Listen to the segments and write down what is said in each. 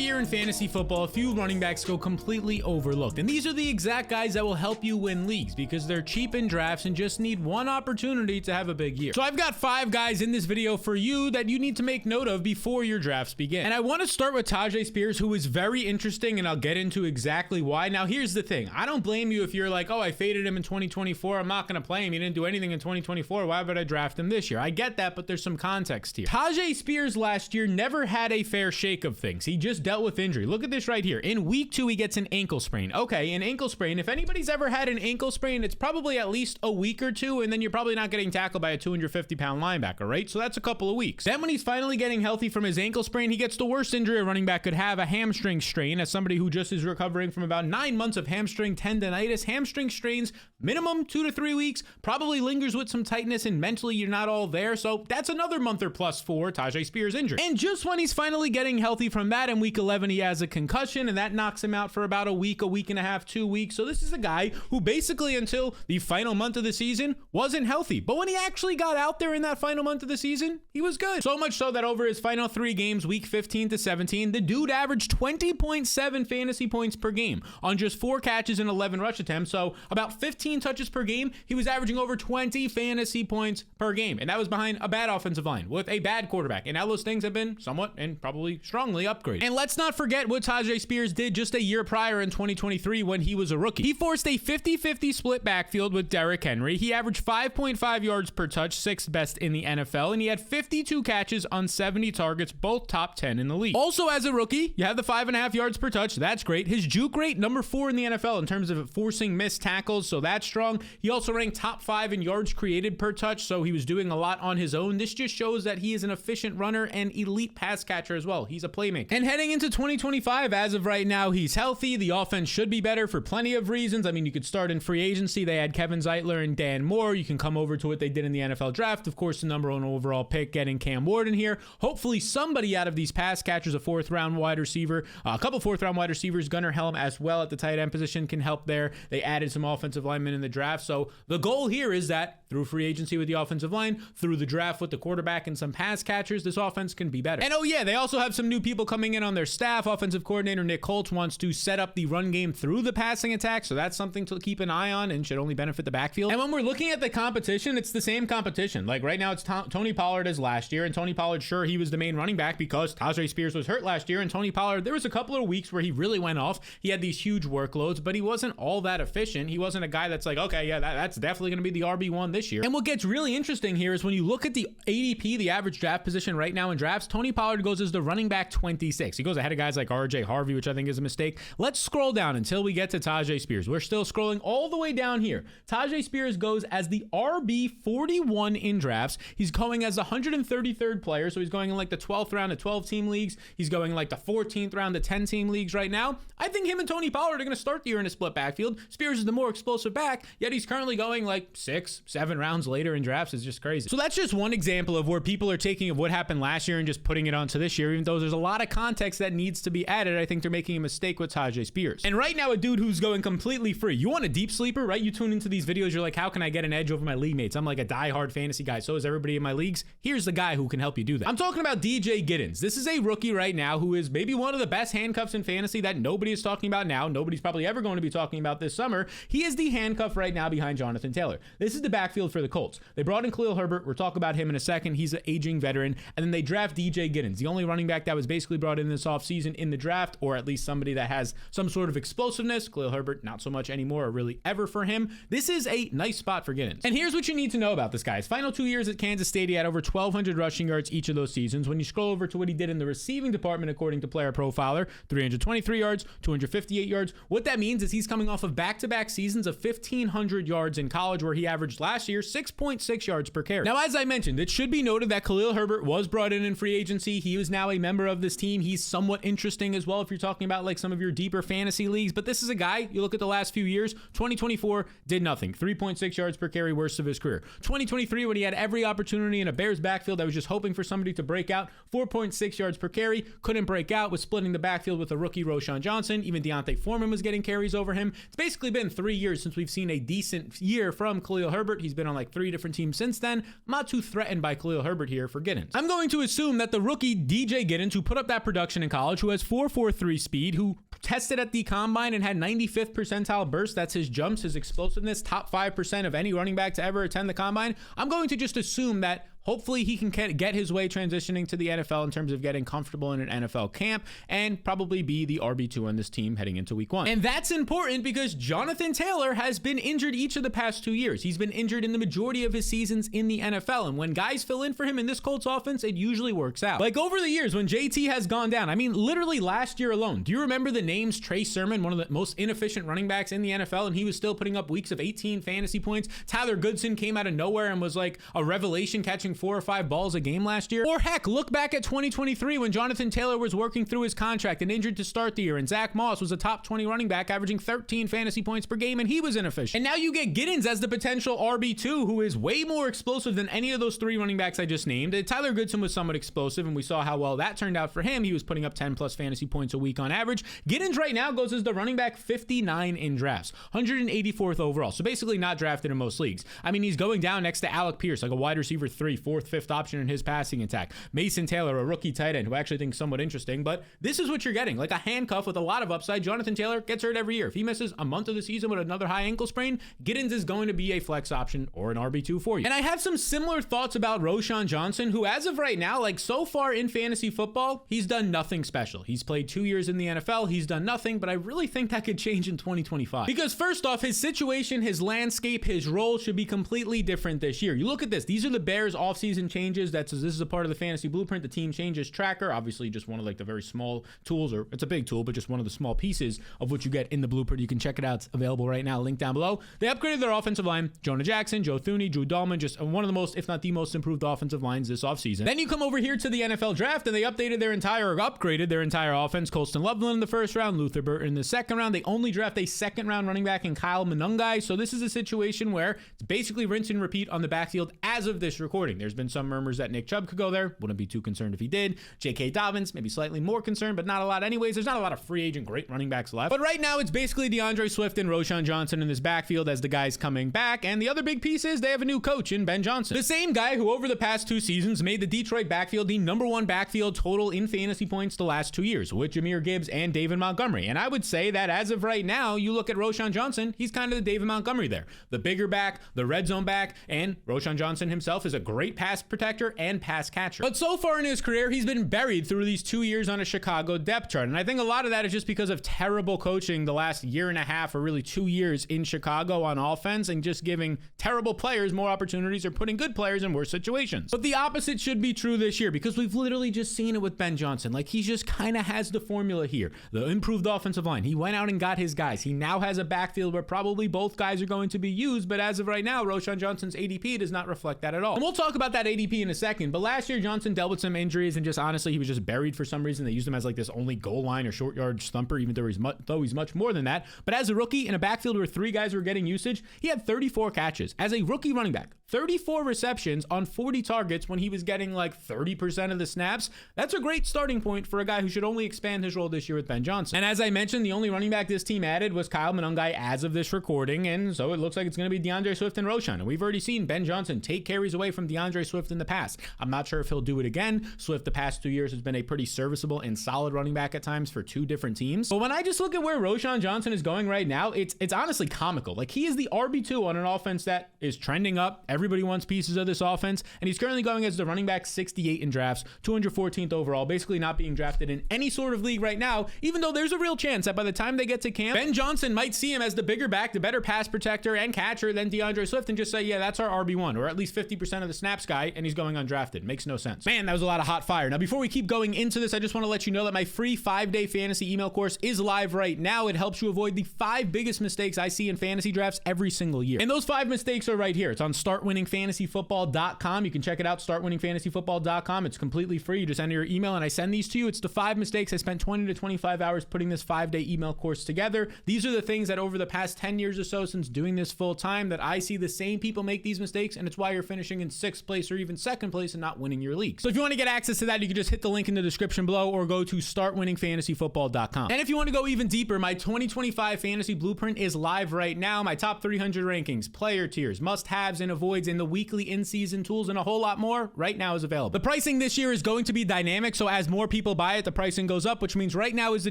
Every year in fantasy football, a few running backs go completely overlooked. And these are the exact guys that will help you win leagues because they're cheap in drafts and just need one opportunity to have a big year. So I've got 5 guys in this video for you that you need to make note of before your drafts begin. And I want to start with Tyjae Spears, who is very interesting, and I'll get into exactly why. Now, here's the thing. I don't blame you if you're like, oh, I faded him in 2024. I'm not going to play him. He didn't do anything in 2024. Why would I draft him this year? I get that, but there's some context here. Tyjae Spears last year never had a fair shake of things. He just dealt with injury. Look at this right here. In week 2, he gets an ankle sprain. Okay, an ankle sprain. If anybody's ever had an ankle sprain, it's probably at least a week or two, and then you're probably not getting tackled by a 250-pound linebacker, right? So that's a couple of weeks. Then when he's finally getting healthy from his ankle sprain, he gets the worst injury a running back could have, a hamstring strain. As somebody who just is recovering from about 9 months of hamstring tendonitis, hamstring strains, minimum 2 to 3 weeks, probably lingers with some tightness, and mentally you're not all there. So that's another month or plus for Tyjae Spears' injury. And just when he's finally getting healthy from that, in week 11, he has a concussion, and that knocks him out for about a week and a half, 2 weeks. So this is a guy who basically until the final month of the season wasn't healthy. But when he actually got out there in that final month of the season, he was good. So much so that over his final 3 games, week 15 to 17, the dude averaged 20.7 fantasy points per game on just 4 catches and 11 rush attempts. So about 15 touches per game, he was averaging over 20 fantasy points per game. And that was behind a bad offensive line with a bad quarterback. And now those things have been somewhat and probably strongly upgraded. And let's not forget what Tyjae Spears did just a year prior in 2023 when he was a rookie. He forced a 50-50 split backfield with Derrick Henry. He averaged 5.5 yards per touch, 6th best in the NFL, and he had 52 catches on 70 targets, both top 10 in the league. Also, as a rookie, you have the 5.5 yards per touch. That's great. His juke rate, number 4 in the NFL in terms of forcing missed tackles, so that's strong. He also ranked top 5 in yards created per touch, so he was doing a lot on his own. This just shows that he is an efficient runner and elite pass catcher as well. He's a playmaker. And heading into 2025, as of right now, he's healthy. The offense should be better for plenty of reasons. I mean, you could start in free agency. They had Kevin Zeitler and Dan Moore. You can come over to what they did in the NFL draft. Of course, the number 1 overall pick, getting Cam Ward here. Hopefully, somebody out of these pass catchers, a 4th-round wide receiver, a couple 4th-round wide receivers, Gunnar Helm as well at the tight end position can help there. They added some offensive linemen in the draft. So the goal here is that through free agency with the offensive line, through the draft with the quarterback and some pass catchers, this offense can be better. And oh yeah, they also have some new people coming in on their staff. Offensive coordinator Nick Holtz wants to set up the run game through the passing attack. So that's something to keep an eye on and should only benefit the backfield. And when we're looking at the competition, it's the same competition. Like right now, it's Tony Pollard as last year. And Tony Pollard, sure, he was the main running back because Tyjae Spears was hurt last year. And Tony Pollard, there was a couple of weeks where he really went off. He had these huge workloads, but he wasn't all that efficient. He wasn't a guy that's like, okay, yeah, that's definitely going to be the RB1 this year. And what gets really interesting here is when you look at the ADP, the average draft position right now in drafts, Tony Pollard goes as the running back 26. He goes ahead of guys like RJ Harvey, which I think is a mistake. Let's scroll down until we get to Tyjae Spears. We're still scrolling all the way down here. Tyjae Spears goes as the RB 41 in drafts. He's going as the 133rd player, so he's going in like the 12th round of 12-team leagues. He's going in like the 14th round of 10-team leagues right now. I think him and Tony Pollard are going to start the year in a split backfield. Spears is the more explosive back, yet he's currently going like 6, 7 rounds later in drafts. It's just crazy. So that's just one example of where people are taking of what happened last year and just putting it onto this year, even though there's a lot of context that needs to be added. I think they're making a mistake with Tyjae Spears. And right now, a dude who's going completely free. You want a deep sleeper, right? You tune into these videos, you're like, how can I get an edge over my league mates? I'm like a diehard fantasy guy. So is everybody in my leagues. Here's the guy who can help you do that. I'm talking about DJ Giddens. This is a rookie right now who is maybe one of the best handcuffs in fantasy that nobody is talking about now. Nobody's probably ever going to be talking about this summer. He is the handcuff right now behind Jonathan Taylor. This is the backfield for the Colts. They brought in Khalil Herbert. We'll talk about him in a second. He's an aging veteran. And then they draft DJ Giddens, the only running back that was basically brought in this offseason in the draft, or at least somebody that has some sort of explosiveness. Khalil Herbert, not so much anymore, or really ever for him. This is a nice spot for Giddens. And here's what you need to know about this guy. His final 2 years at Kansas State, he had over 1,200 rushing yards each of those seasons. When you scroll over to what he did in the receiving department, according to Player Profiler, 323 yards, 258 yards. What that means is he's coming off of back-to-back seasons of 1,500 yards in college, where he averaged last year 6.6 yards per carry. Now, as I mentioned, it should be noted that Khalil Herbert was brought in free agency. He is now a member of this team. He's somewhat interesting as well if you're talking about like some of your deeper fantasy leagues. But this is a guy, you look at the last few years, 2024 did nothing. 3.6 yards per carry, worst of his career. 2023, when he had every opportunity in a Bears backfield that was just hoping for somebody to break out, 4.6 yards per carry, couldn't break out, was splitting the backfield with a rookie Roschon Johnson. Even Deontay Foreman was getting carries over him. It's basically been 3 years since we've seen a decent year from Khalil Herbert. He's been on like 3 different teams since then. I'm not too threatened by Khalil Herbert here for Giddens. I'm going to assume that the rookie DJ Giddens, who put up that production in college, who has 4.43 speed, who tested at the combine and had 95th percentile burst. That's his jumps, his explosiveness, top 5% of any running back to ever attend the combine. I'm going to just assume that hopefully he can get his way transitioning to the NFL in terms of getting comfortable in an NFL camp and probably be the RB2 on this team heading into week 1. And that's important because Jonathan Taylor has been injured each of the past 2 years. He's been injured in the majority of his seasons in the NFL. And when guys fill in for him in this Colts offense, it usually works out. Like over the years when JT has gone down, I mean, literally last year alone, do you remember the names Trey Sermon, one of the most inefficient running backs in the NFL, and he was still putting up weeks of 18 fantasy points? Tyler Goodson came out of nowhere and was like a revelation, catching 4 or 5 balls a game last year. Or heck, look back at 2023 when Jonathan Taylor was working through his contract and injured to start the year, and Zach Moss was a top 20 running back averaging 13 fantasy points per game, and he was inefficient. And now you get Giddens as the potential RB2, who is way more explosive than any of those 3 running backs I just named. Tyler Goodson was somewhat explosive, and we saw how well that turned out for him. He was putting up 10 plus fantasy points a week on average. Giddens right now goes as the running back 59 in drafts, 184th overall, so basically not drafted in most leagues. I mean, he's going down next to Alec Pierce, like a wide receiver 3, 4th, 5th option in his passing attack. Mason Taylor, a rookie tight end, who I actually think is somewhat interesting, but this is what you're getting, like a handcuff with a lot of upside. Jonathan Taylor gets hurt every year. If he misses a month of the season with another high ankle sprain, Giddens is going to be a flex option or an RB2 for you. And I have some similar thoughts about Roschon Johnson, who as of right now, like so far in fantasy football, he's done nothing special. He's played 2 years in the NFL. He's done nothing, but I really think that could change in 2025. Because first off, his situation, his landscape, his role should be completely different this year. You look at this. These are the Bears offseason changes. This is a part of the fantasy blueprint, the team changes tracker. Obviously just one of like the very small tools, or it's a big tool, but just one of the small pieces of what you get in the blueprint. You can check it out. It's available right now. Link down below. They upgraded their offensive line. Jonah Jackson, Joe Thuney, Drew Dahlman, just one of the most, if not the most improved offensive lines this offseason. Then you come over here to the NFL draft and they updated their upgraded their entire offense. Colston Loveland in the first round, Luther Burton in the second round. They only draft a second round running back in Kyle Monangai. So this is a situation where it's basically rinse and repeat on the backfield as of this recording. There's been some murmurs that Nick Chubb could go there. Wouldn't be too concerned if he did. J.K. Dobbins, maybe slightly more concerned, but not a lot anyways. There's not a lot of free agent great running backs left. But right now it's basically DeAndre Swift and Roschon Johnson in this backfield as the guys coming back. And the other big piece is they have a new coach in Ben Johnson. The same guy who over the past 2 seasons made the Detroit backfield the #1 backfield total in fantasy points the last 2 years with Jahmyr Gibbs and David Montgomery. And I would say that as of right now, you look at Roschon Johnson, he's kind of the David Montgomery there. The bigger back, the red zone back, and Roschon Johnson himself is a great pass protector and pass catcher. But so far in his career, he's been buried through these 2 years on a Chicago depth chart. And I think a lot of that is just because of terrible coaching the last year and a half, or really 2 years in Chicago on offense, and just giving terrible players more opportunities or putting good players in worse situations. But the opposite should be true this year, because we've literally just seen it with Ben Johnson. Like, he just kind of has the formula here. The improved offensive line. He went out and got his guys. He now has a backfield where probably both guys are going to be used, but as of right now, Roschon Johnson's ADP does not reflect that at all. And we'll talk about that ADP in a second, but last year Johnson dealt with some injuries, and just honestly, he was just buried for some reason. They used him as like this only goal line or short yard thumper, even though he's much more than that. But as a rookie in a backfield where 3 guys were getting usage, he had 34 catches. As a rookie running back, 34 receptions on 40 targets when he was getting like 30% of the snaps. That's a great starting point for a guy who should only expand his role this year with Ben Johnson. And as I mentioned, the only running back this team added was Kyle Monangai as of this recording, and so it looks like it's going to be DeAndre Swift and Roschon. And we've already seen Ben Johnson take carries away from DeAndre Swift in the past. I'm not sure if he'll do it again. Swift the past 2 years has been a pretty serviceable and solid running back at times for 2 different teams. But when I just look at where Roschon Johnson is going right now, it's honestly comical. Like, he is the RB2 on an offense that is trending up. Everybody wants pieces of this offense, and he's currently going as the running back 68 in drafts, 214th overall, basically not being drafted in any sort of league right now, even though there's a real chance that by the time they get to camp, Ben Johnson might see him as the bigger back, the better pass protector and catcher than DeAndre Swift, and just say, yeah, that's our RB1, or at least 50% of the snaps guy, and he's going undrafted. Makes no sense. Man, that was a lot of hot fire. Now, before we keep going into this, I just want to let you know that my free 5-day fantasy email course is live right now. It helps you avoid the 5 biggest mistakes I see in fantasy drafts every single year. And those 5 mistakes are right here. It's on startwinningfantasyfootball.com. You can check it out, startwinningfantasyfootball.com. It's completely free. You just enter your email and I send these to you. It's the 5 mistakes. I spent 20 to 25 hours putting this 5-day email course together. These are the things that over the past 10 years or so since doing this full time that I see the same people make these mistakes, and it's why you're finishing in 6th, 6th place or even 2nd place and not winning your league. So if you want to get access to that, you can just hit the link in the description below or go to startwinningfantasyfootball.com. And if you want to go even deeper, my 2025 fantasy blueprint is live right now. My top 300 rankings, player tiers, must-haves and avoids, and the weekly in-season tools and a whole lot more right now is available. The pricing this year is going to be dynamic, so as more people buy it, the pricing goes up, which means right now is the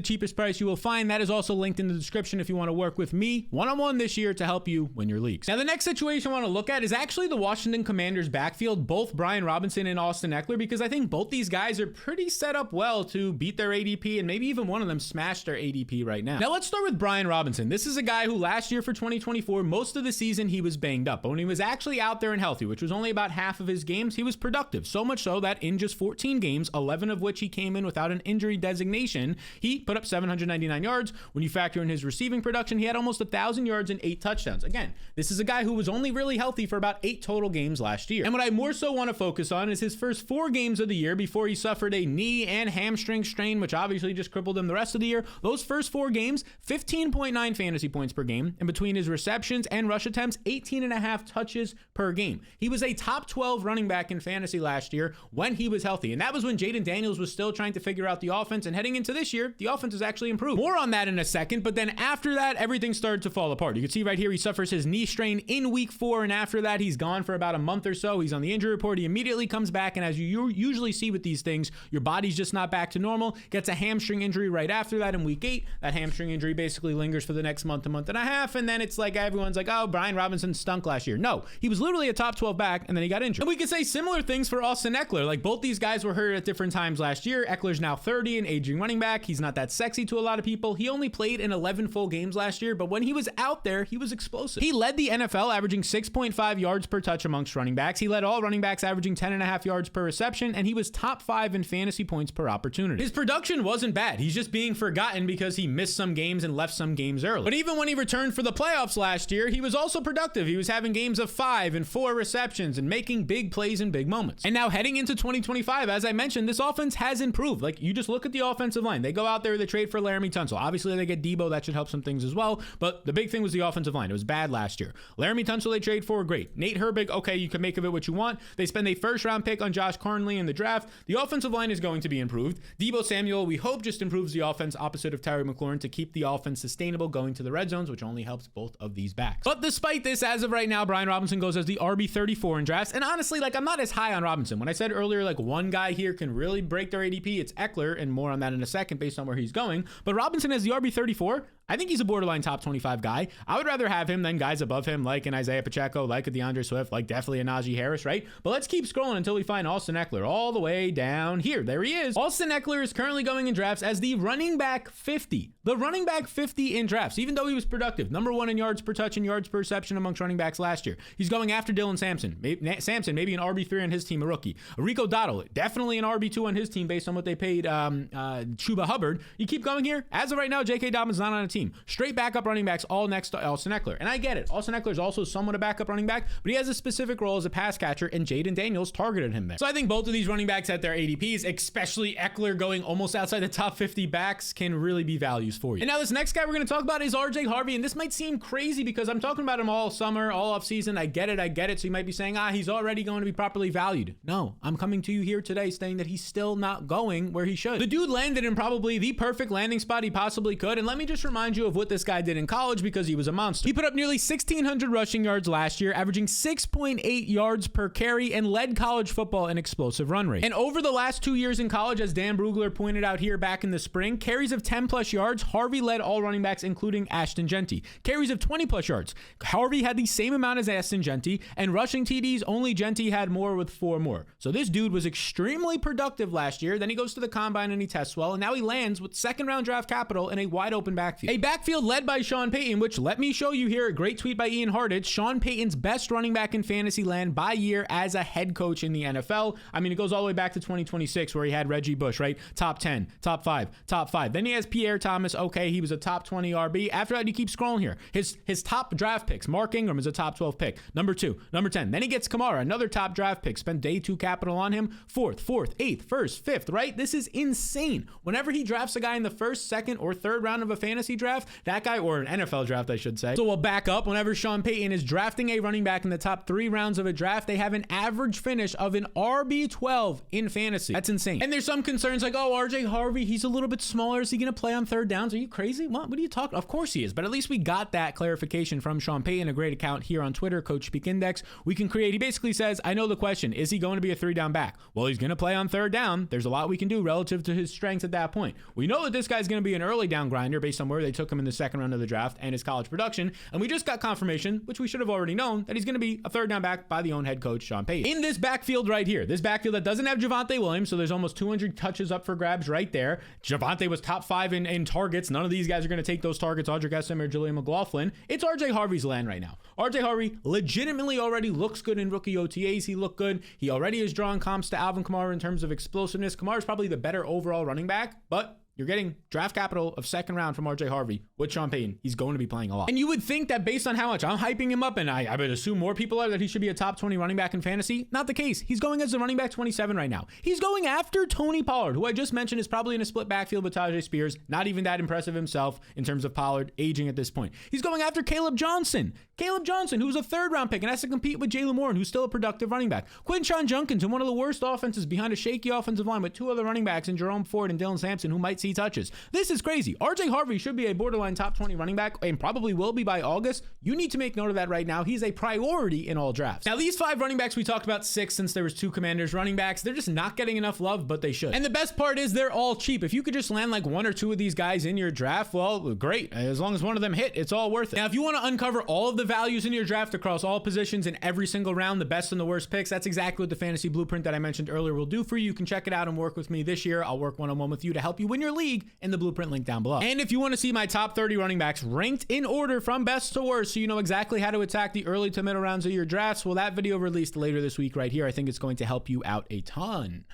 cheapest price you will find. That is also linked in the description if you want to work with me one-on-one this year to help you win your leagues. Now, the next situation I want to look at is actually the Washington Commanders backfield, both Brian Robinson and Austin Ekeler, because I think both these guys are pretty set up well to beat their ADP, and maybe even one of them smash their ADP right now. Now, let's start with Brian Robinson. This is a guy who last year for 2024, most of the season he was banged up, but when he was actually out there and healthy, which was only about half of his games, he was productive. So much so that in just 14 games, 11 of which he came in without an injury designation, he put up 799 yards. When you factor in his receiving production, he had almost 1,000 yards and 8 touchdowns. Again, this is a guy who was only really healthy for about 8 total games last year. And what I more so want to focus on is his first 4 games of the year before he suffered a knee and hamstring strain, which obviously just crippled him the rest of the year. Those first 4 games, 15.9 fantasy points per game, and between his receptions and rush attempts, 18.5 touches per game. He was a top 12 running back in fantasy last year when he was healthy, and that was when Jaden Daniels was still trying to figure out the offense, and heading into this year, the offense has actually improved. More on that in a second, but then after that, everything started to fall apart. You can see right here, he suffers his knee strain in week 4, and after that, he's gone for about a month or so. He's on the injury report. He immediately comes back, and as you usually see with these things, your body's just not back to normal. Gets a hamstring injury right after that in week 8. That hamstring injury basically lingers for the next month and a half, and then it's like everyone's like, oh, Brian Robinson stunk last year. No, he was literally a top 12 back, and then he got injured. And we could say similar things for Austin Ekeler. Like, both these guys were hurt at different times last year. Eckler's now 30, an aging running back. He's not that sexy to a lot of people. He only played in 11 full games last year, but when he was out there, he was explosive. He led the NFL, averaging 6.5 yards per touch amongst running backs. He led all running backs, averaging 10.5 yards per reception, and he was top 5 in fantasy points per opportunity. His production wasn't bad. He's just being forgotten because he missed some games and left some games early. But even when he returned for the playoffs last year, he was also productive. He was having games of 5 and 4 receptions and making big plays in big moments. And now heading into 2025, as I mentioned, this offense has improved. Like, you just look at the offensive line. They go out there, they trade for Laramie Tunsil. Obviously, they get Debo. That should help some things as well. But the big thing was the offensive line. It was bad last year. Laramie Tunsil they trade for, great. Nate Herbig, okay, you can make of it what you want. They spend a first-round pick on Josh Carnley in the draft. The offensive line is going to be improved. Debo Samuel, we hope, just improves the offense opposite of Terry McLaurin to keep the offense sustainable going to the red zones, which only helps both of these backs. But despite this, as of right now, Brian Robinson goes as the RB34 in drafts. And honestly, like, I'm not as high on Robinson. When I said earlier, like, one guy here can really break their ADP, it's Ekeler, and more on that in a second based on where he's going. But Robinson as the RB34, I think he's a borderline top 25 guy. I would rather have him than guys above him, like an Isaiah Pacheco, like a DeAndre Swift, like definitely a Najee Harris, right? But let's keep scrolling until we find Austin Ekeler all the way down here. There he is. Austin Ekeler is currently going in drafts as the running back 50. The running back 50 in drafts, even though he was productive. Number 1 in yards per touch and yards per reception amongst running backs last year. He's going after Dylan Sampson. Maybe an RB3 on his team, a rookie. Rico Dottle, definitely an RB2 on his team based on what they paid Chuba Hubbard. You keep going here. As of right now, J.K. Dobbins not on a team. Straight backup running backs all next to Austin Ekeler. And I get it. Austin Ekeler is also somewhat a backup running back, but he has a specific role as a pass catcher, and Jaden Daniels targeted him there. So I think both of these running backs at their ADPs, especially Ekeler going almost outside the top 50 backs, can really be values for you. And now this next guy we're going to talk about is RJ Harvey, and this might seem crazy because I'm talking about him all summer, all off season. I get it. So you might be saying, he's already going to be properly valued. No, I'm coming to you here today saying that he's still not going where he should. The dude landed in probably the perfect landing spot he possibly could, and let me just remind you of what this guy did in college because he was a monster. He put up nearly 1,600 rushing yards last year, averaging 6.8 yards per carry, and led college football in explosive run rate. And over the last 2 years in college, as Dan Brugler pointed out here back in the spring, carries of 10 plus yards, Harvey led all running backs, including Ashton Genty. Carries of 20 plus yards, Harvey had the same amount as Ashton Genty, and rushing TDs, only Genty had more with 4 more. So this dude was extremely productive last year. Then he goes to the combine and he tests well, and now he lands with 2nd round draft capital in a wide open backfield. A backfield led by Sean Payton, which, let me show you here, a great tweet by Ian Hardage, Sean Payton's best running back in fantasy land by year as a head coach in the NFL. I mean, it goes all the way back to 2026 where he had Reggie Bush, right? Top 10, top 5, top 5. Then he has Pierre Thomas. Okay, he was a top 20 RB. After that, you keep scrolling here. His top draft picks, Mark Ingram is a top 12 pick. Number 2, number 10. Then he gets Kamara, another top draft pick. Spent day 2 capital on him. 4th, 8th, 1st, 5th, right? This is insane. Whenever he drafts a guy in the 1st, 2nd, or 3rd round of a fantasy draft, that guy, or an NFL draft, I should say. So we'll back up. Whenever Sean Payton is drafting a running back in the top 3 rounds of a draft, they have an average finish of an RB12 in fantasy. That's insane. And there's some concerns like, oh, RJ Harvey, he's a little bit smaller. Is he going to play on third downs? Are you crazy? What are you talking? Of course he is. But at least we got that clarification from Sean Payton, a great account here on Twitter, Coach Speak Index. We can create, he basically says, I know the question, is he going to be a 3-down back? Well, he's going to play on third down. There's a lot we can do relative to his strengths at that point. We know that this guy's going to be an early down grinder based on where they took him in the second round of the draft and his college production. And we just got confirmation, which we should have already known, that he's going to be a 3rd down back by the own head coach, Sean Payton. In this backfield right here, this backfield that doesn't have Javonte Williams, so there's almost 200 touches up for grabs right there. Javonte was top 5 in targets. None of these guys are going to take those targets, Audric Esseman or Julian McLaughlin. It's RJ Harvey's land right now. RJ Harvey legitimately already looks good in rookie OTAs. He looked good. He already is drawing comps to Alvin Kamara in terms of explosiveness. Kamara is probably the better overall running back, but you're getting draft capital of 2nd round from RJ Harvey with Sean Payton. He's going to be playing a lot. And you would think that based on how much I'm hyping him up, and I would assume more people are, that he should be a top 20 running back in fantasy. Not the case. He's going as a running back 27 right now. He's going after Tony Pollard, who I just mentioned is probably in a split backfield with Tyjae Spears. Not even that impressive himself in terms of Pollard aging at this point. He's going after Caleb Johnson. Caleb Johnson, who's a 3rd round pick and has to compete with Jaylen Warren, who's still a productive running back. Quinshon Judkins in one of the worst offenses behind a shaky offensive line with 2 other running backs in Jerome Ford and Dylan Sampson, who might see touches. This is crazy. RJ Harvey should be a borderline top 20 running back and probably will be by August. You need to make note of that right now. He's a priority in all drafts. Now, these 5 running backs, we talked about 6 since there was 2 Commanders running backs. They're just not getting enough love, but they should. And the best part is they're all cheap. If you could just land like 1 or 2 of these guys in your draft, well, great. As long as one of them hit, it's all worth it. Now, if you want to uncover all of the values in your draft across all positions in every single round, the best and the worst picks, that's exactly what the fantasy blueprint that I mentioned earlier will do for you. You can check it out and work with me this year. I'll work one-on-one with you to help you win your league in the blueprint link down below. And if you want to see my top 30 running backs ranked in order from best to worst, so you know exactly how to attack the early to middle rounds of your drafts, well, that video released later this week right here. I think it's going to help you out a ton.